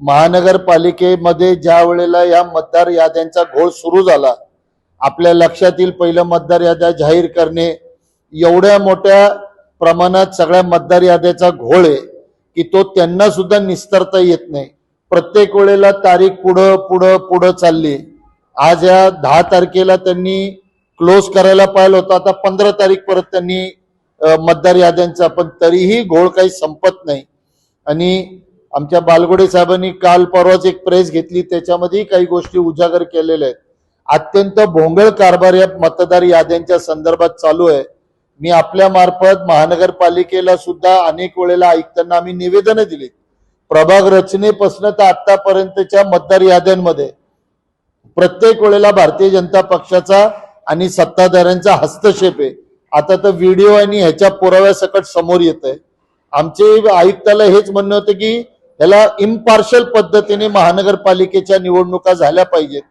महानगरपालिकेमध्ये ज्या वेळेला या मतदार याद्यांचा घोळ सुरू झाला, आपल्या लक्षात येईल पहिलं मतदार याद्या जाहीर करणे, एवढ्या मोठ्या प्रमाणात सगळ्या मतदार याद्याचा घोळ आहे की तो त्यांना सुद्धा निस्तरता येत नाही. प्रत्येक वेळेला तारीख पुढं पुढं पुढं चालली. आज या 10 तारखेला त्यांनी क्लोज करायला पाहिलं होतं, आता 15 तारीख परत त्यांनी मतदार याद्यांचा, पण तरीही घोळ काही संपत नाही. आणि आमच्या बालगुडे साहेबांनी काल परवाच एक प्रेस घेतली, त्याच्यामध्ये काही गोष्टी उजागर केलेल्या आहेत. अत्यंत भोंगळ कारभार या मतदार याद्यांच्या संदर्भात चालू आहे. मी आपल्या मार्फत महानगरपालिकेला सुद्धा अनेक वेळेला आयुक्तांना आम्ही निवेदन दिली. प्रभाग रचनेपासून तर आतापर्यंतच्या मतदार याद्यांमध्ये प्रत्येक वेळेला भारतीय जनता पक्षाचा आणि सत्ताधाऱ्यांचा हस्तक्षेप आहे. आता तर व्हिडिओ आणि ह्याच्या पुराव्यासकट समोर येत आहे. आमचे आयुक्ताला हेच म्हणणं होतं की याला इम्पार्शल पद्धतीने महानगरपालिकेच्या निवडणुका झाल्या पाहिजेत.